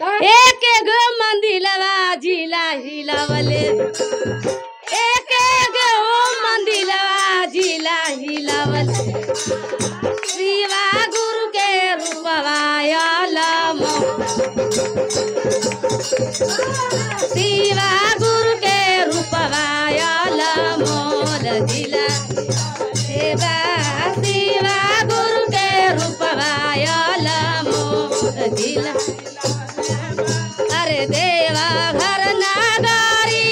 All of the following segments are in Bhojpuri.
एक एक मंदिलवा जिला हिलावले एक एक मंदिलवा जिला हिलावले शिवा गुरु के रूपवायलम शिवा गुरु के रूपवायलम जिला शिवा गुरु के रूपवायलम जिला अरे देवा घर नागारी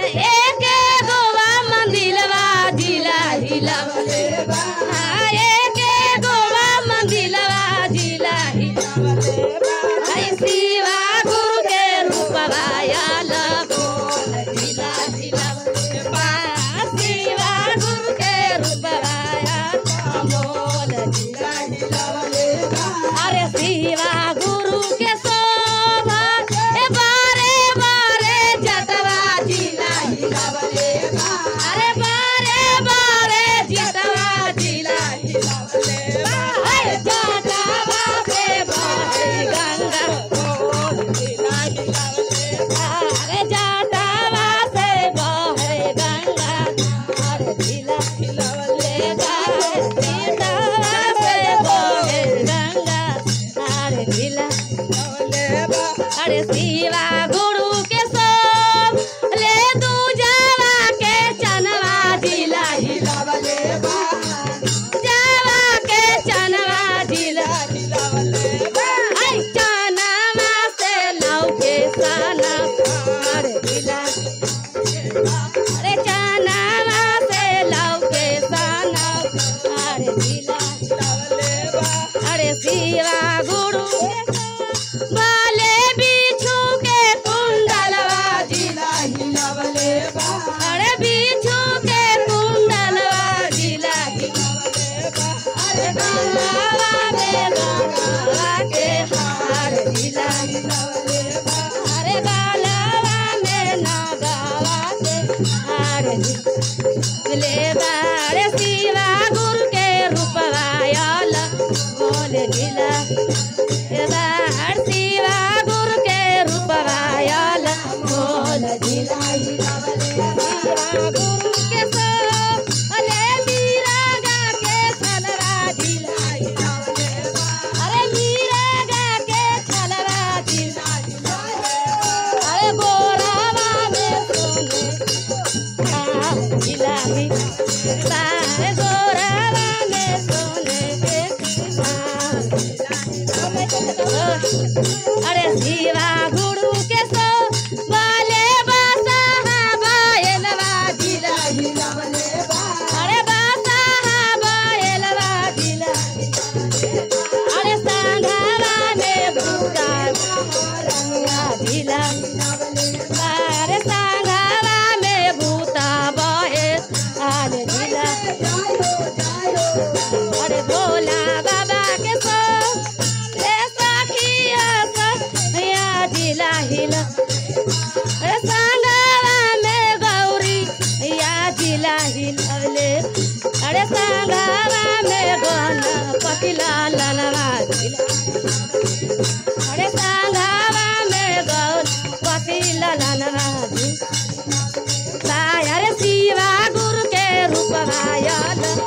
एक गोवा मंदिलवा जिला हिलावले एक गोवा मंदिलवा जिला हिलावले शिवा गुरु के रूपवायलम जिला हिलावले शिवा गुरु के रूपवायलम जिला हिलावले अरे शिवा गुरु के अरे बारे बारे जितवा जिला हिलावले जटावा से बहे गंगा जिला हिलावले अरे जटावा से बहे गंगा अरे जिला हिलावले जटावा से बहे गंगा अरे जिला हिलावले अरे शिवा गुरु के सब ले तू जावा के चनवा जिला हिलावले जावा के चनवा जिला हिलावले आई चनवा से लौके साना अरे जिला अरे चनवा से लौके साना अरे जिला हिलावले अरे शिवा गुरु बाले बिच्छू के कुंडलवा जिला हिलावले अरे बिच्छू के कुंडलवा जिला हिलावले अरे गंगावा में गंगावा के हार जिला हिलावले अरे गालवा में नागावा के हार जिले अरे शिवा गुरु के रूपवायलम बोले जिला शिवा गुरु के रूपवायलम बोल जिला हिलावले शिवा गुरु के अले मीरा गा के छलवा जिला हिलावले अरे मीरा गा के छलवा जिला हिलावले अरे गोरावा में सोने जिला हिलावले गोरावा में सोने अरे शिवा गुरु के सो वाले बासा बायलवा जिला हिलावले अरे बासा बायलवा जिला अरे संघवा में भूता रंगा जिला अरे संघवा में भूता बहे आले जिला अरे भोला बाबा के सो जिला हिला अरे संगवा में गौरी या जिला हिलावले अरे संगवा में गणपति लालनवा जिला अरे संगवा में गणपति लालनवा जिला अरे शिवा गुरु के रूपवायलम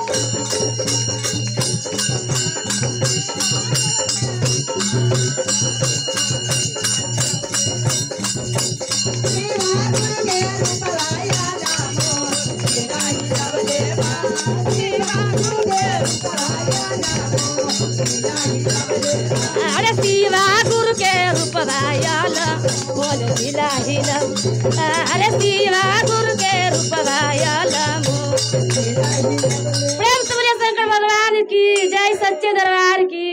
अरे शिवा गुरु के रूपवायलम बोल जिला हिलावले अरे शिवा गुरु के रूपवायलम प्रेम से बोलिए शंकर भगवान की जय, सच्चे दरबार की।